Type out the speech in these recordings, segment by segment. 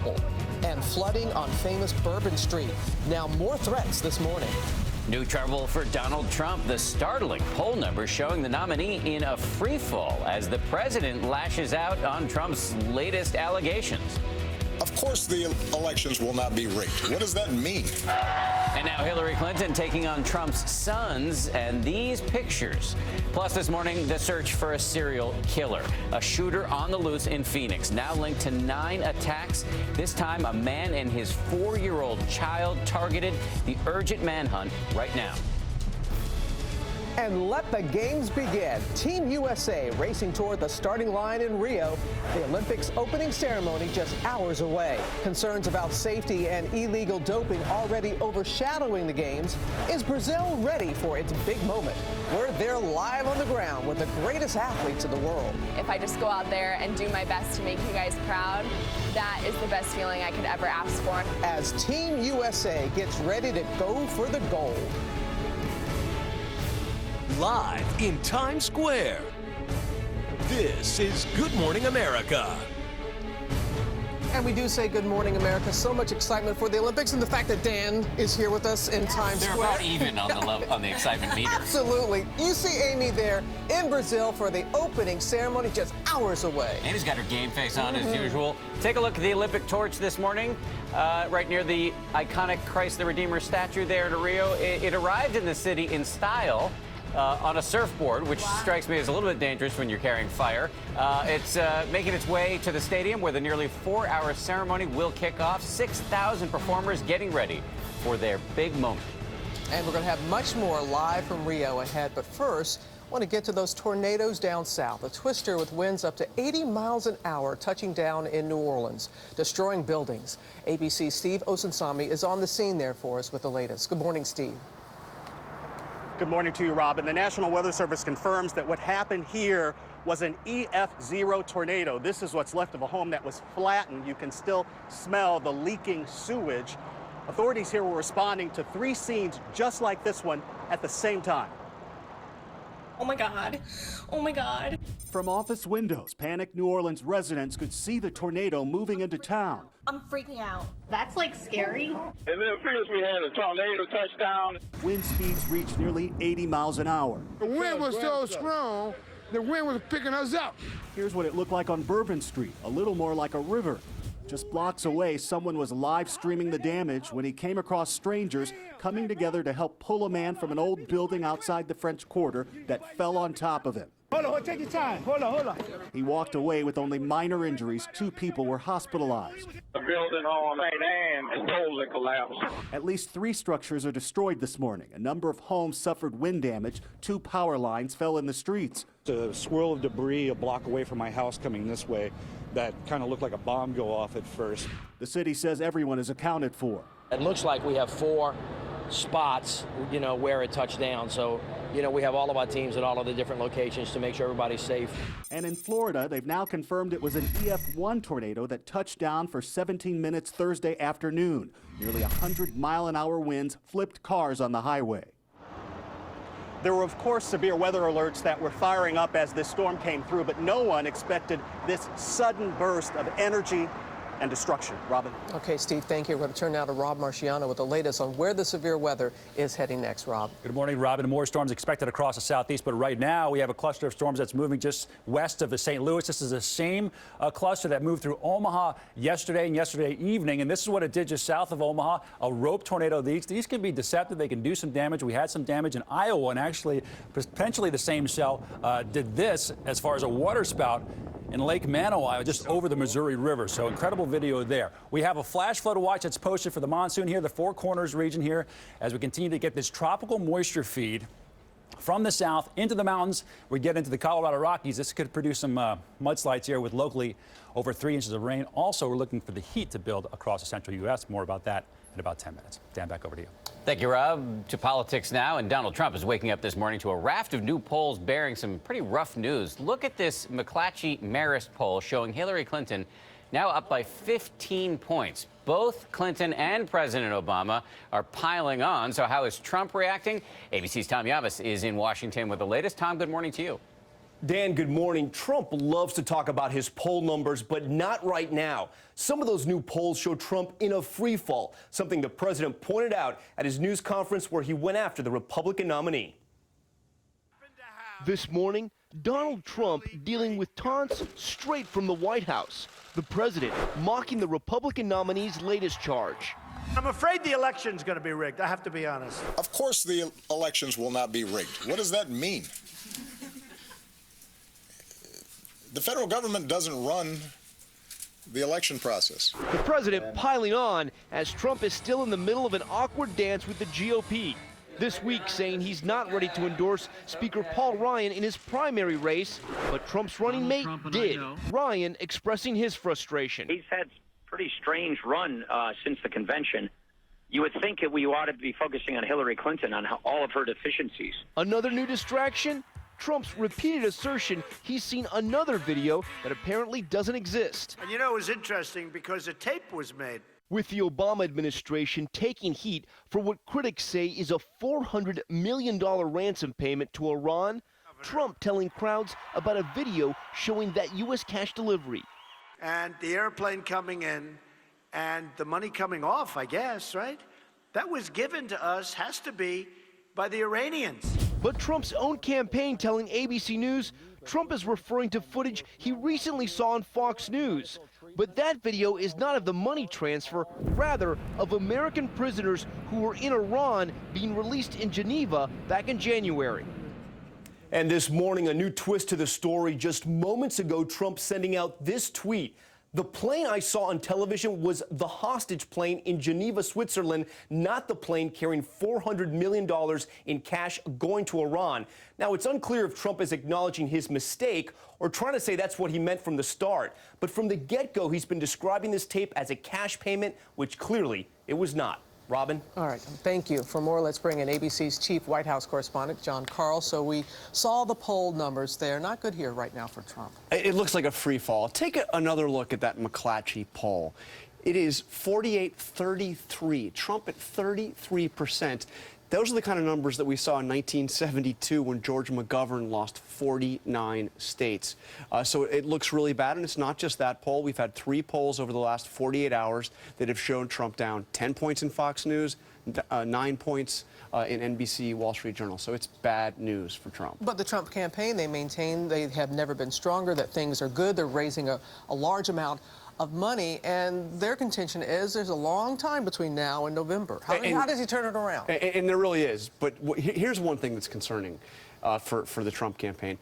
trouble. And flooding on famous Bourbon Street. Now more threats this morning. New trouble for Donald Trump. The startling poll numbers showing the nominee in a free fall as the president lashes out on Trump's latest allegations. Of course, the elections will not be rigged. What does that mean? And now Hillary Clinton taking on Trump's sons and these pictures. Plus this morning, the search for a serial killer. A shooter on the loose in Phoenix, now linked to 9 attacks. This time, a man and his 4-year-old child targeted. The urgent manhunt right now. And let the games begin. Team USA racing toward the starting line in Rio. The Olympics opening ceremony just hours away. Concerns about safety and illegal doping already overshadowing the games. Is Brazil ready for its big moment? We're there live on the ground with the greatest athletes in the world. If I just go out there and do my best to make you guys proud, that is the best feeling I could ever ask for. As Team USA gets ready to go for the gold. Live in Times Square, this is Good Morning America. And we do say good morning, America. So much excitement for the Olympics, and the fact that Dan is here with us in Times They're Square. about even on the excitement meter. Absolutely. You see Amy there in Brazil for the opening ceremony just hours away. Amy's got her game face on as usual. Take a look at the Olympic torch this morning, right near the iconic Christ the Redeemer statue there in Rio. It arrived in the city in style. On a surfboard, which strikes me as a little bit dangerous when you're carrying fire. It's making its way to the stadium where the nearly 4-hour ceremony will kick off. 6,000 performers getting ready for their big moment. And we're going to have much more live from Rio ahead. But first, I want to get to those tornadoes down south. A twister with winds up to 80 miles an hour touching down in New Orleans, destroying buildings. ABC's Steve Osunsami is on the scene there for us with the latest. Good morning, Steve. Good morning to you, Rob. And the National Weather Service confirms that what happened here was an EF0 tornado. This is what's left of a home that was flattened. You can still smell the leaking sewage. Authorities here were responding to 3 scenes just like this one at the same time. Oh my God. Oh my God. From office windows, panicked New Orleans residents could see the tornado moving into town. I'm freaking out. That's like scary. And then as soon as we had a tornado touchdown. Wind speeds reached nearly 80 miles an hour. The wind was so strong, the wind was picking us up. Here's what it looked like on Bourbon Street, a little more like a river. Just blocks away, someone was live streaming the damage when he came across strangers coming together to help pull a man from an old building outside the French Quarter that fell on top of him. Hold on, take your time. Hold on. He walked away with only minor injuries. 2 people were hospitalized. The building on St. Anne totally collapsed. At least 3 structures are destroyed this morning. A number of homes suffered wind damage. 2 power lines fell in the streets. A swirl of debris a block away from my house coming this way that kind of looked like a bomb go off at first. The city says everyone is accounted for. It looks like we have 4 spots, where it touched down. So, we have all of our teams at all of the different locations to make sure everybody's safe. And in Florida, they've now confirmed it was an EF1 tornado that touched down for 17 minutes Thursday afternoon. Nearly 100-mile-an-hour winds flipped cars on the highway. There were, of course, severe weather alerts that were firing up as this storm came through, but no one expected this sudden burst of energy and destruction. Robin. Okay, Steve, thank you. We're going to turn now to Rob Marciano with the latest on where the severe weather is heading next. Rob. Good morning, Robin. More storms expected across the southeast, but right now we have a cluster of storms that's moving just west of the St. Louis. This is the same cluster that moved through Omaha yesterday and yesterday evening, and this is what it did just south of Omaha, a rope tornado. These can be deceptive. They can do some damage. We had some damage in Iowa, and actually potentially the same cell did this as far as a water spout in Lake Manoa, just over the Missouri River. So incredible video there. We have a flash flood watch that's posted for the monsoon here, the Four Corners region here, as we continue to get this tropical moisture feed from the south into the mountains. We get into the Colorado Rockies. This could produce some mudslides here with locally over 3 inches of rain. Also, we're looking for the heat to build across the central U.S. More about that in about 10 minutes. Dan, back over to you. Thank you, Rob. To politics now, and Donald Trump is waking up this morning to a raft of new polls bearing some pretty rough news. Look at this McClatchy-Marist poll showing Hillary Clinton now up by 15 points. Both Clinton and President Obama are piling on. So how is Trump reacting? ABC's Tom Yavis is in Washington with the latest. Tom, good morning to you. Dan, good morning. Trump loves to talk about his poll numbers, but not right now. Some of those new polls show Trump in a free fall, something the president pointed out at his news conference where he went after the Republican nominee. This morning, Donald Trump dealing with taunts straight from the White House. The president mocking the Republican nominee's latest charge. I'm afraid the election's going to be rigged. I have to be honest. Of course the elections will not be rigged. What does that mean? The federal government doesn't run the election process. The president piling on as Trump is still in the middle of an awkward dance with the GOP. This week saying he's not ready to endorse Speaker Paul Ryan in his primary race, but Trump's running mate did. Ryan expressing his frustration. He's had pretty strange run since the convention. You would think that we ought to be focusing on Hillary Clinton, on all of her deficiencies. Another new distraction? Trump's repeated assertion he's seen another video that apparently doesn't exist. And you know, it was interesting because a tape was made. With the Obama administration taking heat for what critics say is a $400 million ransom payment to Iran, Trump telling crowds about a video showing that U.S. cash delivery. And the airplane coming in and the money coming off, I guess, right? That was given to us, has to be, by the Iranians. But Trump's own campaign telling ABC News Trump is referring to footage he recently saw on Fox News. But that video is not of the money transfer, rather of American prisoners who were in Iran being released in Geneva back in January. And this morning, a new twist to the story. Just moments ago, Trump sending out this tweet. The plane I saw on television was the hostage plane in Geneva, Switzerland, not the plane carrying $400 million in cash going to Iran. Now, it's unclear if Trump is acknowledging his mistake or trying to say that's what he meant from the start. But from the get-go, he's been describing this tape as a cash payment, which clearly it was not. Robin? All right, thank you. For more, let's bring in ABC's chief White House correspondent, John Karl. So we saw the poll numbers there. Not good here right now for Trump. It looks like a free fall. Take another look at that McClatchy poll. It is 48-33. Trump at 33%. Those are the kind of numbers that we saw in 1972 when George McGovern lost 49 states. So it looks really bad, and it's not just that poll. We've had 3 polls over the last 48 hours that have shown Trump down 10 points in Fox News, 9 points in NBC, Wall Street Journal. So it's bad news for Trump. But the Trump campaign, they maintain they have never been stronger, that things are good. They're raising a large amount of money, and their contention is there's a long time between now and November. How does he turn it around? And there really is. But here's one thing that's concerning for the Trump campaign.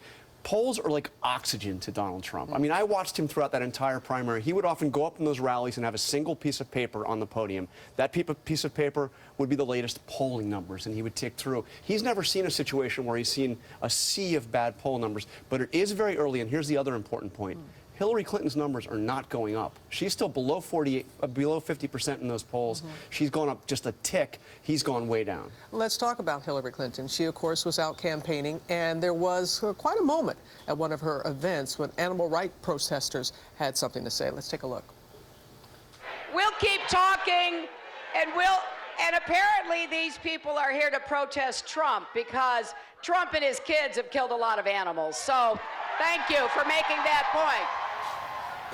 Polls are like oxygen to Donald Trump. I mean, I watched him throughout that entire primary. He would often go up in those rallies and have a single piece of paper on the podium. That piece of paper would be the latest polling numbers, and he would tick through. He's never seen a situation where he's seen a sea of bad poll numbers, but it is very early, and here's the other important point. Hillary Clinton's numbers are not going up. She's still below 50% in those polls. She's gone up just a tick. He's gone way down. Let's talk about Hillary Clinton. She, of course, was out campaigning, and there was quite a moment at one of her events when animal rights protesters had something to say. Let's take a look. We'll keep talking, and apparently these people are here to protest Trump because Trump and his kids have killed a lot of animals. So thank you for making that point.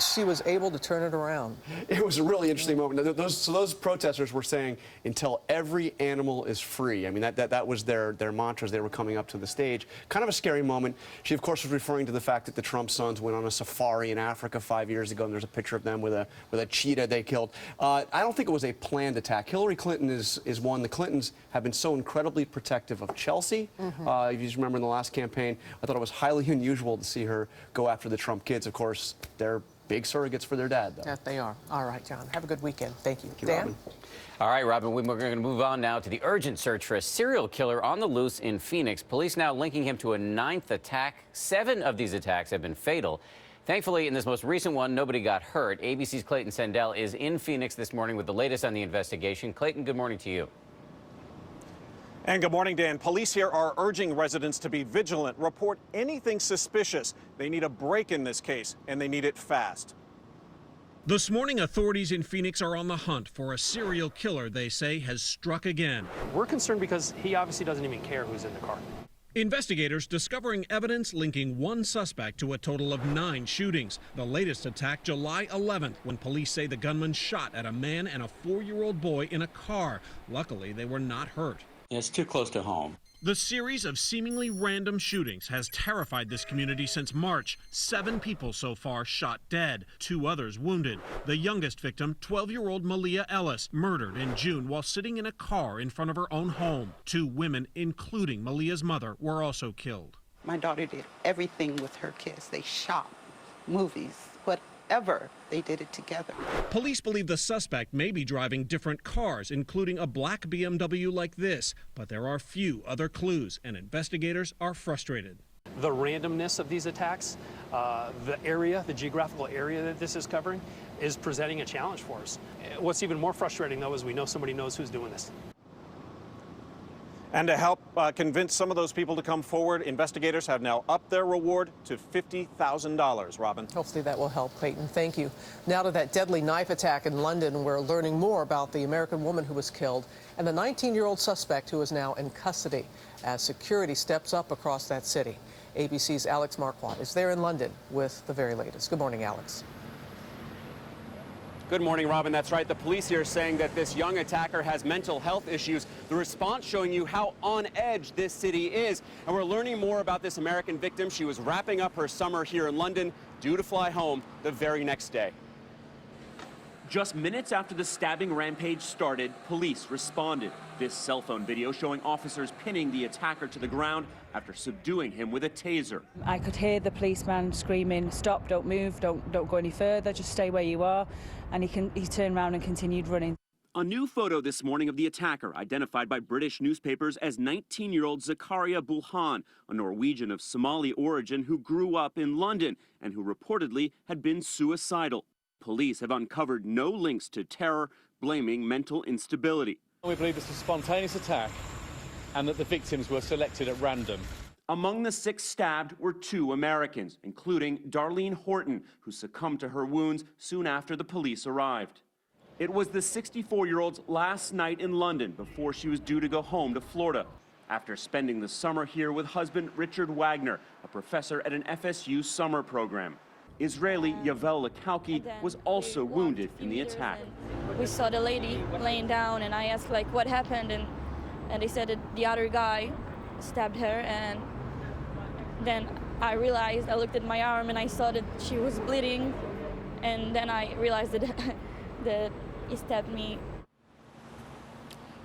She was able to turn it around. It was a really interesting moment. Those protesters were saying, until every animal is free. I mean, that was their mantras. They were coming up to the stage. Kind of a scary moment. She, of course, was referring to the fact that the Trump sons went on a safari in Africa 5 years ago, and there's a picture of them with a cheetah they killed. I don't think it was a planned attack. Hillary Clinton is one. The Clintons have been so incredibly protective of Chelsea. If you remember in the last campaign, I thought it was highly unusual to see her go after the Trump kids. Of course, they're big surrogates for their dad, though. Yeah, they are. All right, John. Have a good weekend. Thank you. Thank you, Dan? Robin. All right, Robin, we're going to move on now to the urgent search for a serial killer on the loose in Phoenix. Police now linking him to a 9th attack. 7 of these attacks have been fatal. Thankfully, in this most recent one, nobody got hurt. ABC's Clayton Sandell is in Phoenix this morning with the latest on the investigation. Clayton, good morning to you. And good morning, Dan. Police here are urging residents to be vigilant, report anything suspicious. They need a break in this case, and they need it fast. This morning, authorities in Phoenix are on the hunt for a serial killer they say has struck again. We're concerned because he obviously doesn't even care who's in the car. Investigators discovering evidence linking one suspect to a total of 9 shootings. The latest attack July 11th, when police say the gunman shot at a man and a 4-year-old boy in a car. Luckily, they were not hurt. It's too close to home. The series of seemingly random shootings has terrified this community since March. 7 people so far shot dead, 2 others wounded. The youngest victim, 12-year-old Malia Ellis, murdered in June while sitting in a car in front of her own home. 2 women, including Malia's mother, were also killed. My daughter did everything with her kids. They shop, movies, whatever. They did it together. Police believe the suspect may be driving different cars, including a black BMW like this, but there are few other clues, and investigators are frustrated. The randomness of these attacks, the geographical area that this is covering, is presenting a challenge for us. What's even more frustrating, though, is we know somebody knows who's doing this. And to help convince some of those people to come forward, investigators have now upped their reward to $50,000. Robin. Hopefully that will help, Clayton. Thank you. Now to that deadly knife attack in London. We're learning more about the American woman who was killed and the 19-year-old suspect who is now in custody as security steps up across that city. ABC's Alex Marquardt is there in London with the very latest. Good morning, Alex. Good morning, Robin. That's right. The police here are saying that this young attacker has mental health issues. The response showing you how on edge this city is. And we're learning more about this American victim. She was wrapping up her summer here in London, due to fly home the very next day. Just minutes after the stabbing rampage started, police responded. This cell phone video showing officers pinning the attacker to the ground after subduing him with a taser. I could hear the policeman screaming, "Stop, don't move, don't go any further, just stay where you are." And he turned around and continued running. A new photo this morning of the attacker, identified by British newspapers as 19-year-old Zakaria Bulhan, a Norwegian of Somali origin who grew up in London and who reportedly had been suicidal. Police have uncovered no links to terror, blaming mental instability. We believe it's a spontaneous attack and that the victims were selected at random. Among the 6 stabbed were 2 Americans, including Darlene Horton, who succumbed to her wounds soon after the police arrived. It was the 64-year-old's last night in London before she was due to go home to Florida, after spending the summer here with husband Richard Wagner, a professor at an FSU summer program. Israeli Wjla was also wounded in the attack. We saw the lady laying down, and I asked, like, what happened, and they said that the other guy stabbed her, and then I realized, I looked at my arm and I saw that she was bleeding, and then I realized that he stabbed me.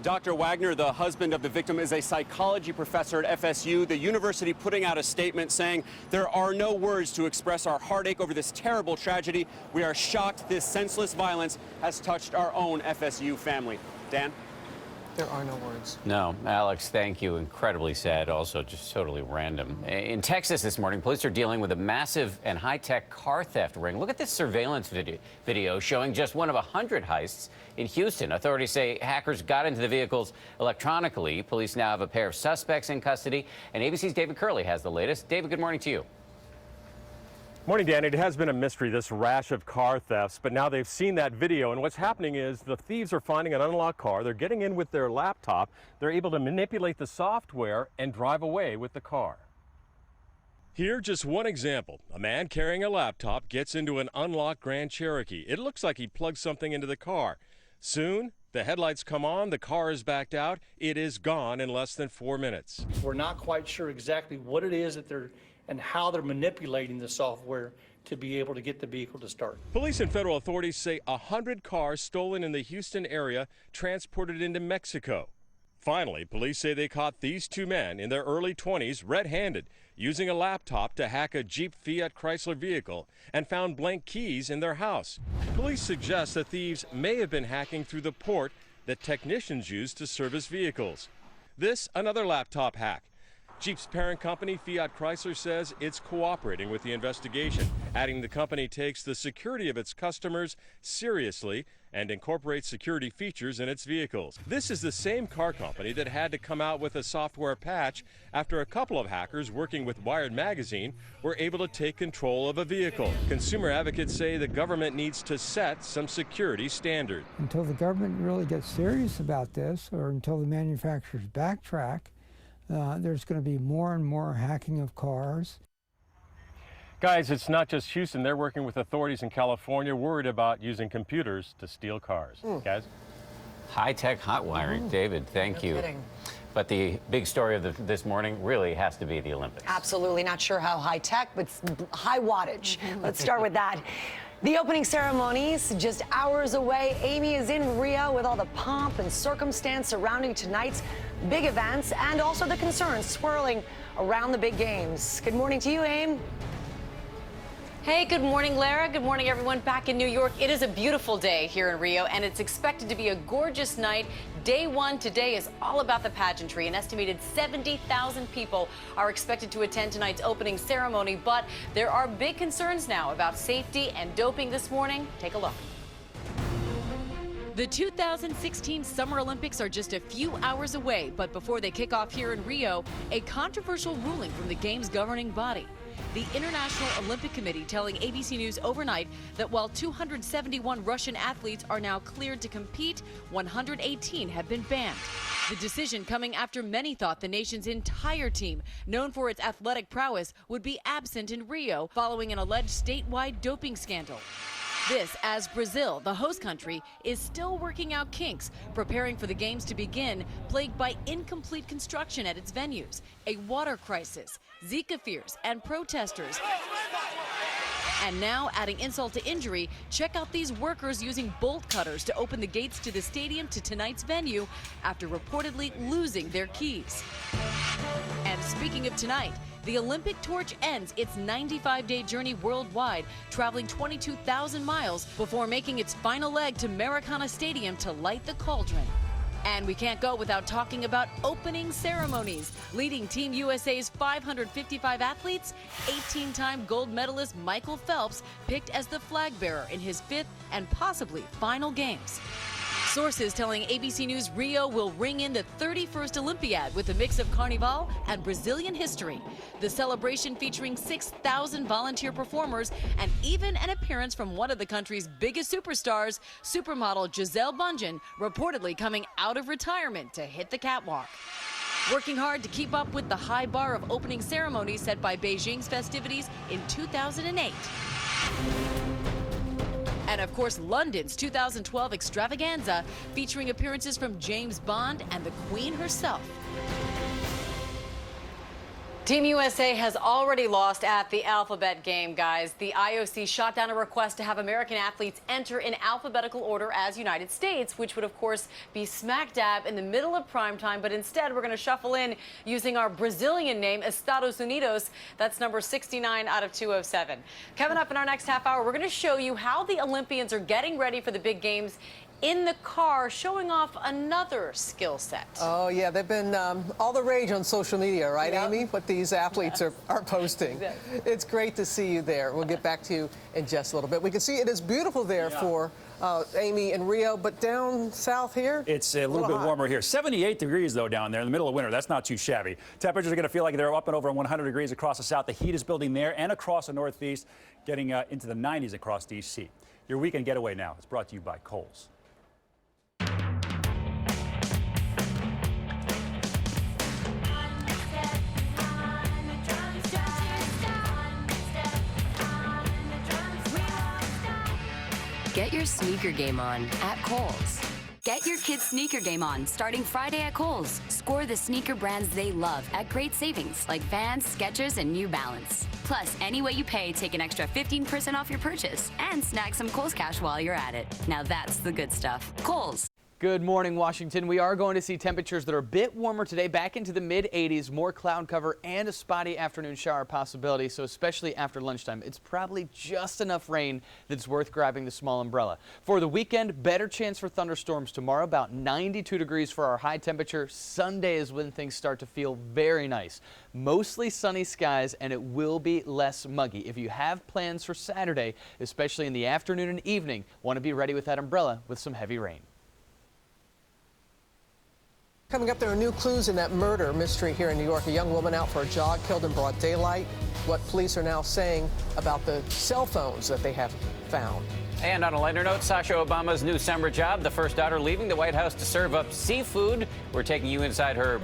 Dr. Wagner, the husband of the victim, is a psychology professor at FSU. The university putting out a statement saying there are no words to express our heartache over this terrible tragedy. We are shocked this senseless violence has touched our own FSU family. Dan? There are no words. No, Alex, thank you. Incredibly sad. Also, just totally random. In Texas this morning, police are dealing with a massive and high-tech car theft ring. Look at this surveillance video showing just one of 100 heists in Houston. Authorities say hackers got into the vehicles electronically. Police now have a pair of suspects in custody. And ABC's David Curley has the latest. David, good morning to you. Morning, Dan. It has been a mystery, this rash of car thefts, but now they've seen that video, and what's happening is the thieves are finding an unlocked car. They're getting in with their laptop. They're able to manipulate the software and drive away with the car. Here, just one example. A man carrying a laptop gets into an unlocked Grand Cherokee. It looks like he plugged something into the car. Soon, the headlights come on, the car is backed out. It is gone in less than 4 minutes. We're not quite sure exactly what it is that they're and how they're manipulating the software to be able to get the vehicle to start. Police and federal authorities say 100 cars stolen in the Houston area transported into Mexico. Finally, police say they caught these 2 men in their early 20s red-handed using a laptop to hack a Jeep Fiat Chrysler vehicle and found blank keys in their house. Police suggest the thieves may have been hacking through the port that technicians use to service vehicles. This, another laptop hack. Jeep's parent company, Fiat Chrysler, says it's cooperating with the investigation, adding the company takes the security of its customers seriously and incorporates security features in its vehicles. This is the same car company that had to come out with a software patch after a couple of hackers working with Wired magazine were able to take control of a vehicle. Consumer advocates say the government needs to set some security standard. Until the government really gets serious about this, or until the manufacturers backtrack, There's going to be more and more hacking of cars. Guys, it's not just Houston. They're working with authorities in California worried about using computers to steal cars. Guys? High-tech hot wiring. David, thank you. Kidding. But the big story of this morning really has to be the Olympics. Absolutely. Not sure how high-tech, but high wattage. Let's start with that. The opening ceremonies just hours away. Amy is in Rio with all the pomp and circumstance surrounding tonight's big events and also the concerns swirling around the big games. Good morning to you, Aim. Hey, good morning, Lara. Good morning, everyone back in New York. It is a beautiful day here in Rio, and it's expected to be a gorgeous night. Day one today is all about the pageantry. An estimated 70,000 people are expected to attend tonight's opening ceremony, but there are big concerns now about safety and doping this morning. Take a look. The 2016 Summer Olympics are just a few hours away, but before they kick off here in Rio, a controversial ruling from the Games governing body. The International Olympic Committee telling ABC News overnight that while 271 Russian athletes are now cleared to compete, 118 have been banned. The decision coming after many thought the nation's entire team, known for its athletic prowess, would be absent in Rio following an alleged statewide doping scandal. This as Brazil, the host country, is still working out kinks, preparing for the games to begin, plagued by incomplete construction at its venues, a water crisis, Zika fears, and protesters. And now, adding insult to injury, check out these workers using bolt cutters to open the gates to the stadium to tonight's venue after reportedly losing their keys. And speaking of tonight, the Olympic torch ends its 95-day journey worldwide, traveling 22,000 miles before making its final leg to Maracana Stadium to light the cauldron. And we can't go without talking about opening ceremonies. Leading Team USA's 555 athletes, 18-time gold medalist Michael Phelps picked as the flag bearer in his 5th and possibly final games. Sources telling ABC News Rio will ring in the 31st Olympiad with a mix of Carnival and Brazilian history. The celebration featuring 6,000 volunteer performers and even an appearance from one of the country's biggest superstars, supermodel Gisele Bündchen, reportedly coming out of retirement to hit the catwalk. Working hard to keep up with the high bar of opening ceremonies set by Beijing's festivities in 2008. And of course, London's 2012 extravaganza, featuring appearances from James Bond and the Queen herself. Team USA has already lost at the alphabet game, guys. The IOC shot down a request to have American athletes enter in alphabetical order as United States, which would, of course, be smack dab in the middle of prime time. But instead, we're going to shuffle in using our Brazilian name, Estados Unidos. That's number 69 out of 207. Coming up in our next half hour, we're going to show you how the Olympians are getting ready for the big games in the car, showing off another skill set. Oh, yeah, they've been all the rage on social media, right, Yep. Amy? What these athletes are posting. Exactly. It's great to see you there. We'll get back to you in just a little bit. We can see it is beautiful there for Amy in Rio, but down south here? It's a little bit warmer here. 78 degrees, though, down there in the middle of winter. That's not too shabby. Temperatures are going to feel like they're up and over 100 degrees across the south. The heat is building there and across the northeast, getting into the 90s across D.C. Your weekend getaway now is brought to you by Kohl's. Get your sneaker game on at Kohl's. Get your kids' sneaker game on starting Friday at Kohl's. Score the sneaker brands they love at great savings like Vans, Skechers, and New Balance. Plus, any way you pay, take an extra 15% off your purchase and snag some Kohl's cash while you're at it. Now that's the good stuff. Kohl's. Good morning, Washington. We are going to see temperatures that are a bit warmer today, back into the mid-80s, more cloud cover and a spotty afternoon shower possibility, so especially after lunchtime. It's probably just enough rain that's worth grabbing the small umbrella. For the weekend, better chance for thunderstorms tomorrow, about 92 degrees for our high temperature. Sunday is when things start to feel very nice. Mostly sunny skies, and it will be less muggy. If you have plans for Saturday, especially in the afternoon and evening, want to be ready with that umbrella with some heavy rain. Coming up, there are new clues in that murder mystery here in New York. A young woman out for a jog killed in broad daylight. What police are now saying about the cell phones that they have found. And on a lighter note, Sasha Obama's new summer job, the first daughter leaving the White House to serve up seafood. We're taking you inside her